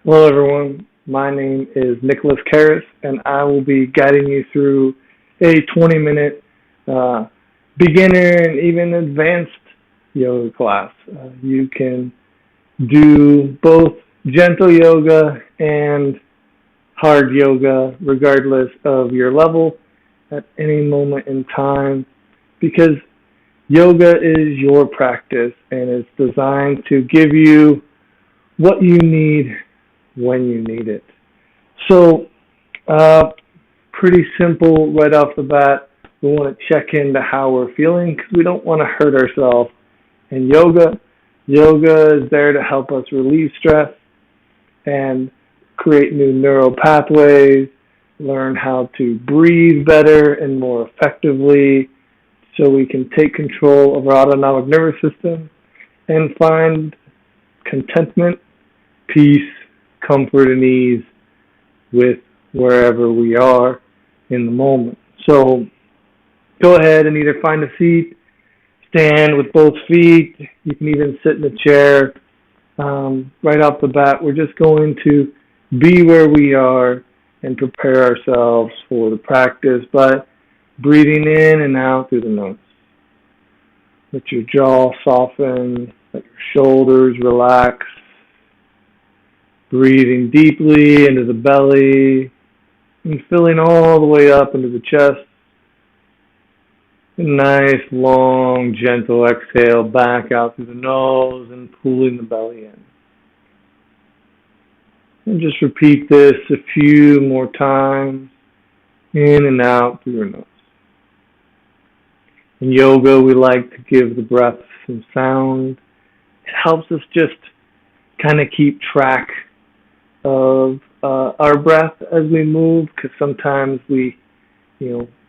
Hello, everyone. My name is Nicholas Caris, and I will be guiding you through a 20-minute beginner and even advanced yoga class. You can do both gentle yoga and hard yoga, regardless of your level, at any moment in time, because yoga is your practice and it's designed to give you what you need when you need it. So, pretty simple right off the bat. We want to check into how we're feeling because we don't want to hurt ourselves. And yoga is there to help us relieve stress and create new neural pathways, learn how to breathe better and more effectively so we can take control of our autonomic nervous system and find contentment, peace, comfort, and ease with wherever we are in the moment. So go ahead and either find a seat, stand with both feet. You can even sit in a chair. Right off the bat, we're just going to be where we are and prepare ourselves for the practice by breathing in and out through the nose. Let your jaw soften, let your shoulders relax. Breathing deeply into the belly and filling all the way up into the chest. A nice, long, gentle exhale back out through the nose and pulling the belly in. And just repeat this a few more times, in and out through your nose. In yoga, we like to give the breath some sound. It helps us just kind of keep track of our breath as we move, because sometimes we,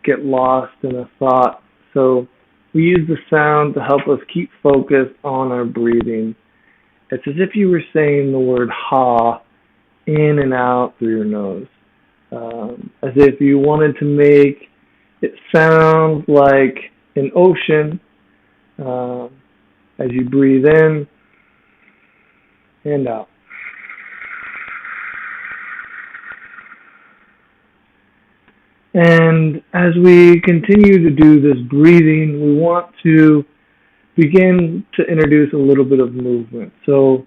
get lost in a thought. So we use the sound to help us keep focused on our breathing. It's as if you were saying the word ha in and out through your nose, as if you wanted to make it sound like an ocean as you breathe in and out. And as we continue to do this breathing, we want to begin to introduce a little bit of movement. So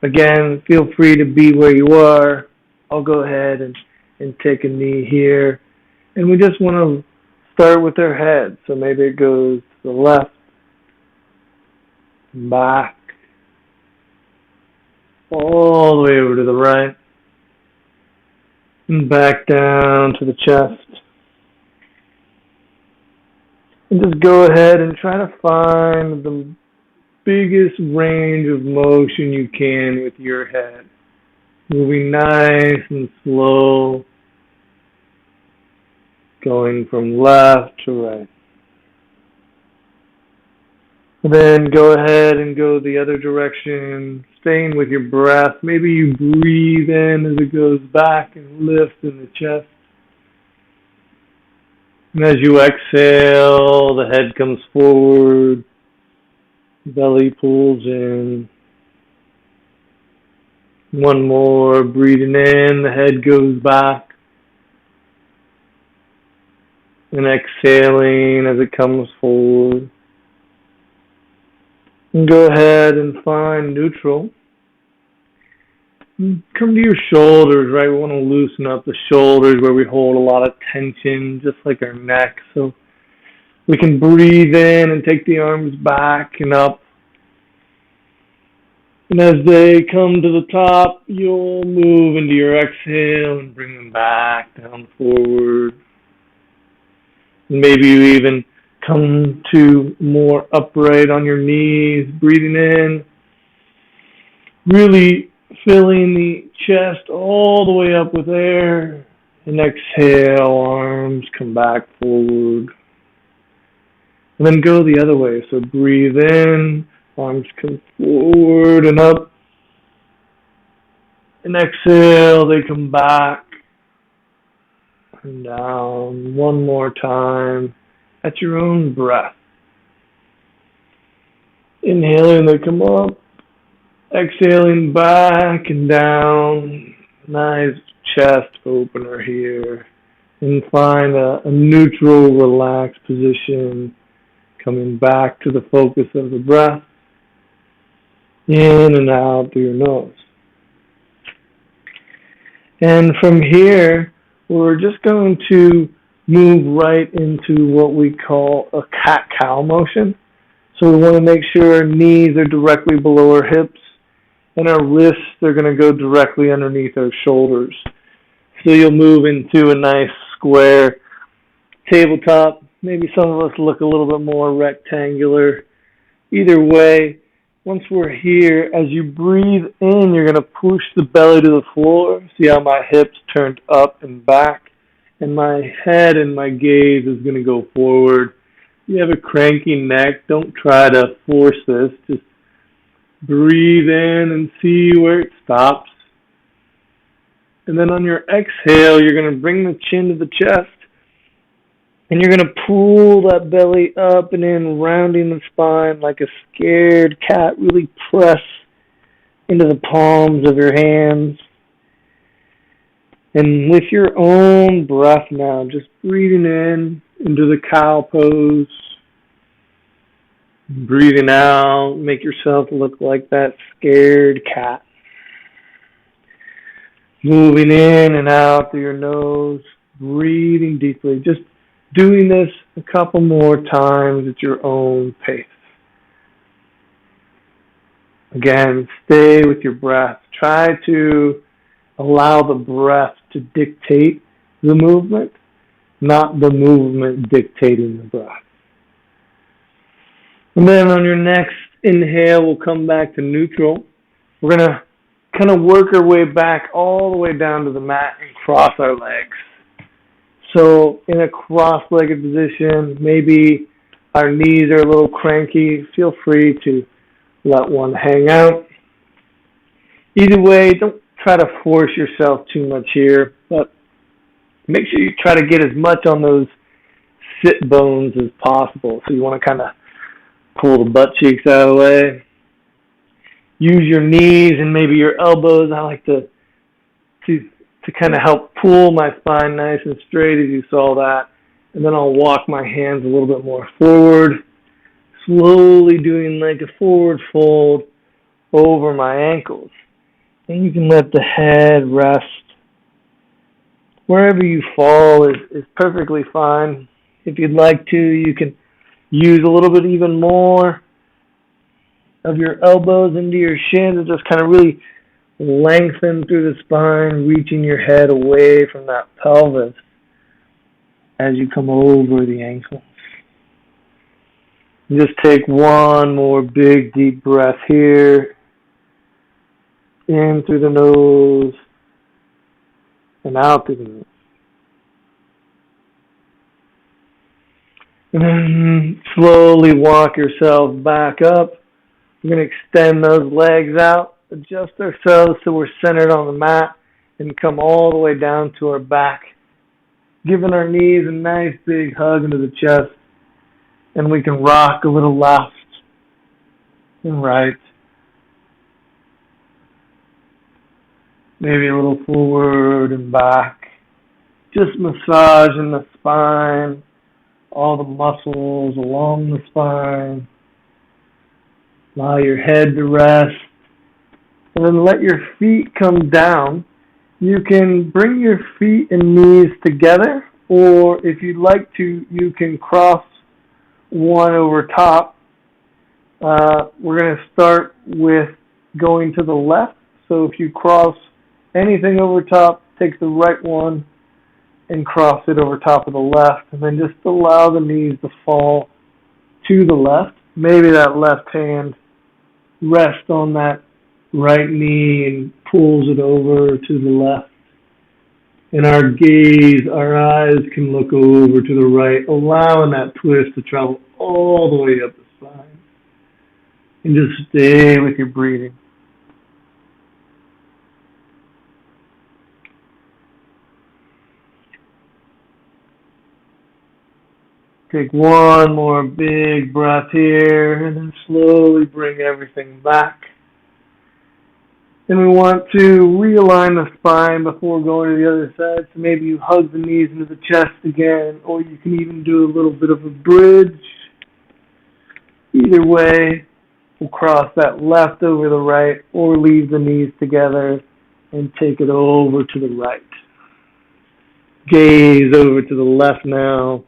again, feel free to be where you are. I'll go ahead and take a knee here. And we just want to start with our head. So maybe it goes to the left, back, all the way over to the right, and back down to the chest. And just go ahead and try to find the biggest range of motion you can with your head. Moving nice and slow, going from left to right. And then go ahead and go the other direction, staying with your breath. Maybe you breathe in as it goes back and lifts in the chest. And as you exhale, the head comes forward, belly pulls in. One more, breathing in, the head goes back. And exhaling as it comes forward. And go ahead and find neutral. Come to your shoulders, right? We want to loosen up the shoulders where we hold a lot of tension, just like our neck. So we can breathe in and take the arms back and up. And as they come to the top, you'll move into your exhale and bring them back down forward. And maybe you even come to more upright on your knees, breathing in, really filling the chest all the way up with air, and exhale, arms come back forward. And then go the other way. So breathe in, arms come forward and up. And exhale, they come back and down. One more time at your own breath. Inhaling, they come up. Exhaling back and down. Nice chest opener here. And find a neutral, relaxed position. Coming back to the focus of the breath. In and out through your nose. And from here, we're just going to move right into what we call a cat-cow motion. So we want to make sure our knees are directly below our hips and our wrists are going to go directly underneath our shoulders. So you'll move into a nice square tabletop. Maybe some of us look a little bit more rectangular. Either way, once we're here, as you breathe in, you're going to push the belly to the floor. See how my hips turned up and back, and my head and my gaze is going to go forward. You have a cranky neck. Don't try to force this. Just breathe in and see where it stops. And then on your exhale, you're going to bring the chin to the chest. And you're going to pull that belly up and in, rounding the spine like a scared cat. Really press into the palms of your hands. And with your own breath now, just breathing in into the cow pose. Breathing out, make yourself look like that scared cat. Moving in and out through your nose, breathing deeply. Just doing this a couple more times at your own pace. Again, stay with your breath. Try to allow the breath to dictate the movement, not the movement dictating the breath. And then on your next inhale, we'll come back to neutral. We're going to kind of work our way back all the way down to the mat and cross our legs. So in a cross-legged position, maybe our knees are a little cranky. Feel free to let one hang out. Either way, don't try to force yourself too much here, but make sure you try to get as much on those sit bones as possible. So you want to kind of pull the butt cheeks out of the way. Use your knees and maybe your elbows. I like to kind of help pull my spine nice and straight as you saw that. And then I'll walk my hands a little bit more forward, slowly doing like a forward fold over my ankles. And you can let the head rest. Wherever you fall is perfectly fine. If you'd like to, you can use a little bit even more of your elbows into your shins and just kind of really lengthen through the spine, reaching your head away from that pelvis as you come over the ankles. Just take one more big deep breath here. In through the nose and out through the nose. And then slowly walk yourself back up. We're going to extend those legs out, adjust ourselves so we're centered on the mat, and come all the way down to our back, giving our knees a nice big hug into the chest. And we can rock a little left and right. Maybe a little forward and back. Just massaging the spine, all the muscles along the spine. Allow your head to rest. And then let your feet come down. You can bring your feet and knees together, or if you'd like to, you can cross one over top. We're going to start with going to the left. So if you cross anything over top, take the right one and cross it over top of the left, and then just allow the knees to fall to the left. Maybe that left hand rests on that right knee and pulls it over to the left. And our gaze, our eyes can look over to the right, allowing that twist to travel all the way up the spine. And just stay with your breathing. Take one more big breath here, and then slowly bring everything back. And we want to realign the spine before going to the other side. So maybe you hug the knees into the chest again, or you can even do a little bit of a bridge. Either way, we'll cross that left over the right, or leave the knees together and take it over to the right. Gaze over to the left now,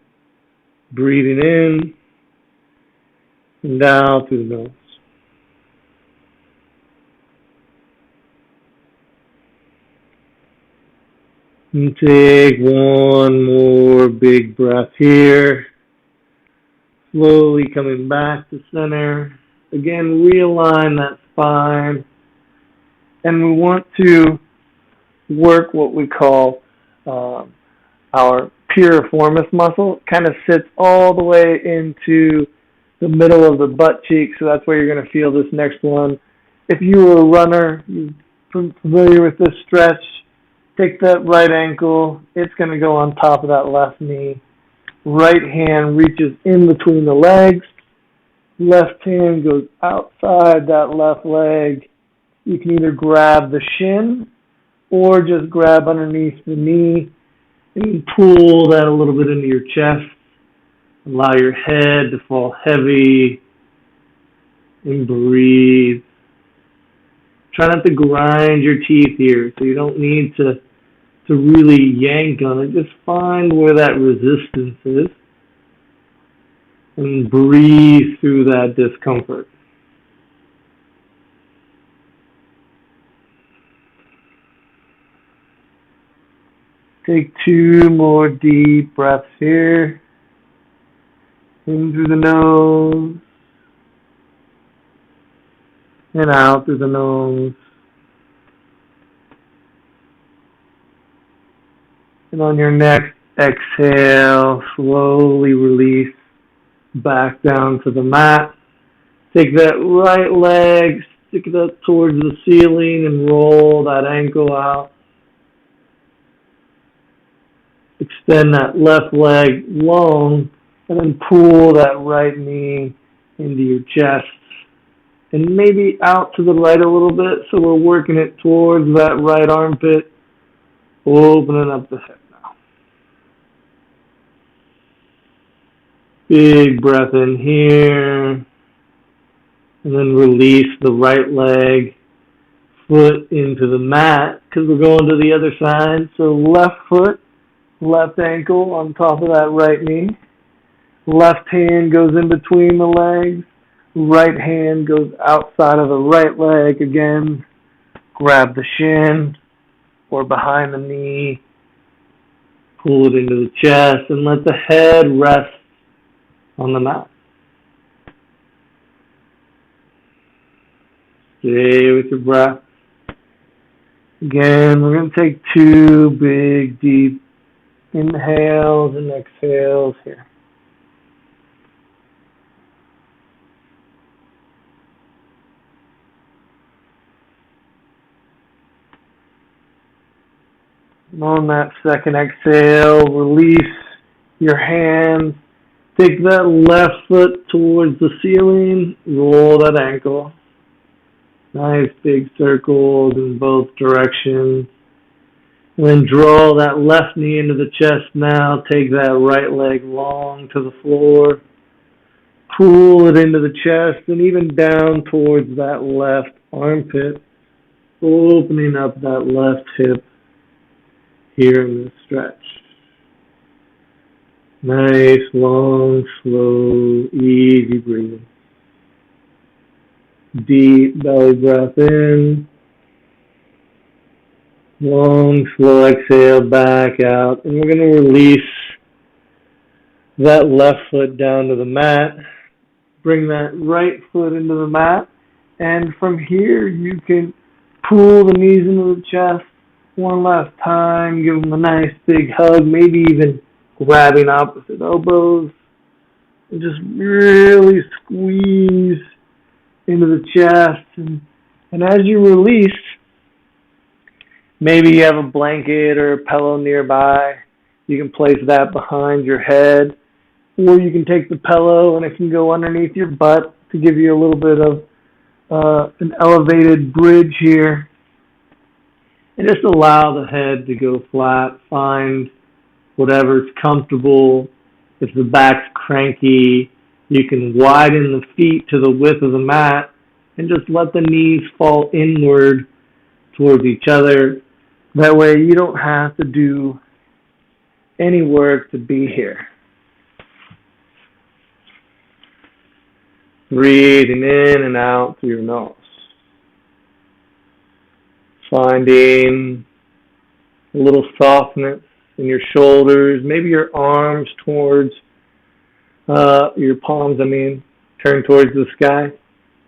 breathing in and out through the nose. And take one more big breath here. Slowly coming back to center. Again, realign that spine. And we want to work what we call our piriformis muscle. It kind of sits all the way into the middle of the butt cheek, so that's where you're going to feel this next one. If you were a runner, you're familiar with this stretch, take that right ankle. It's going to go on top of that left knee. Right hand reaches in between the legs. Left hand goes outside that left leg. You can either grab the shin or just grab underneath the knee and pull that a little bit into your chest. Allow your head to fall heavy and breathe. Try not to grind your teeth here, so you don't need to really yank on it. Just find where that resistance is and breathe through that discomfort. Take 2 more deep breaths here. In through the nose and out through the nose. And on your next exhale, slowly release back down to the mat. Take that right leg, stick it up towards the ceiling and roll that ankle out. Extend that left leg long and then pull that right knee into your chest. And maybe out to the right a little bit, so we're working it towards that right armpit, opening up the hip now. Big breath in here, and then release the right leg, foot into the mat, because we're going to the other side. So left foot, left ankle on top of that right knee. Left hand goes in between the legs. Right hand goes outside of the right leg again. Grab the shin or behind the knee. Pull it into the chest and let the head rest on the mat. Stay with your breath. Again, we're going to take 2 big, deep inhales and exhales here. And on that second exhale, release your hands. Take that left foot towards the ceiling. Roll that ankle. Nice big circles in both directions. And then draw that left knee into the chest now. Take that right leg long to the floor. Pull it into the chest and even down towards that left armpit. Opening up that left hip here in this stretch. Nice, long, slow, easy breathing. Deep belly breath in. Long, slow exhale back out. And we're going to release that left foot down to the mat. Bring that right foot into the mat. And from here, you can pull the knees into the chest one last time. Give them a nice big hug, maybe even grabbing opposite elbows. And just really squeeze into the chest. And as you release, maybe you have a blanket or a pillow nearby. You can place that behind your head. Or you can take the pillow and it can go underneath your butt to give you a little bit of an elevated bridge here. And just allow the head to go flat. Find whatever's comfortable. If the back's cranky, you can widen the feet to the width of the mat and just let the knees fall inward towards each other. That way you don't have to do any work to be here. Breathing in and out through your nose. Finding a little softness in your shoulders, maybe your arms towards your palms, turn towards the sky.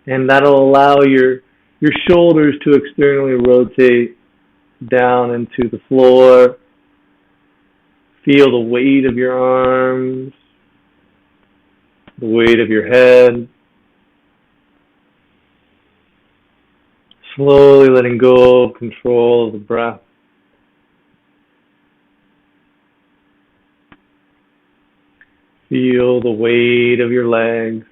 And that'll allow your shoulders to externally rotate down into the floor. Feel the weight of your arms, the weight of your head. Slowly letting go of control of the breath. Feel the weight of your legs.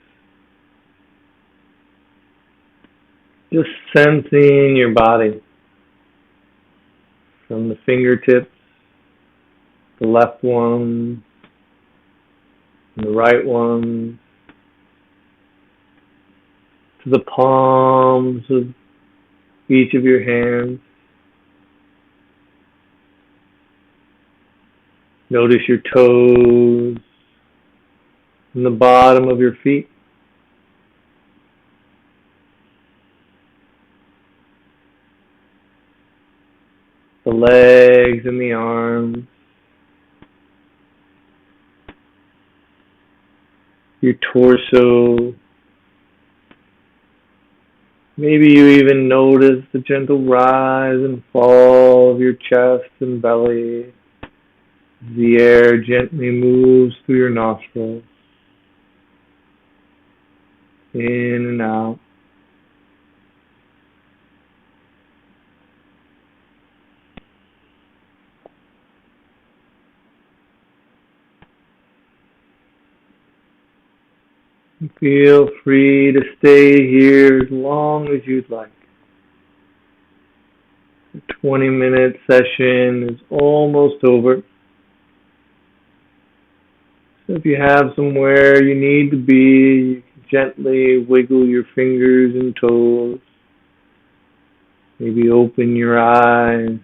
Just sensing your body from the fingertips, the left one, and the right one, to the palms of each of your hands. Notice your toes and the bottom of your feet. The legs and the arms. Your torso. Maybe you even notice the gentle rise and fall of your chest and belly as the air gently moves through your nostrils, in and out. Feel free to stay here as long as you'd like. The 20-minute session is almost over. So if you have somewhere you need to be, you can gently wiggle your fingers and toes. Maybe open your eyes,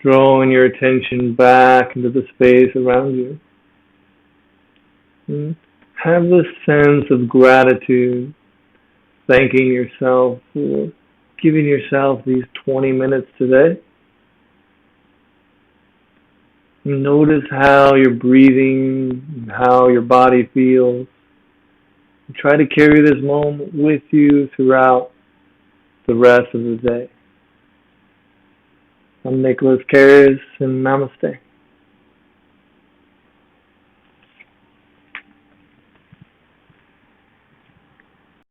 drawing your attention back into the space around you. Have this sense of gratitude, thanking yourself for giving yourself these 20 minutes today. Notice how you're breathing and how your body feels. And try to carry this moment with you throughout the rest of the day. I'm Caris, and namaste.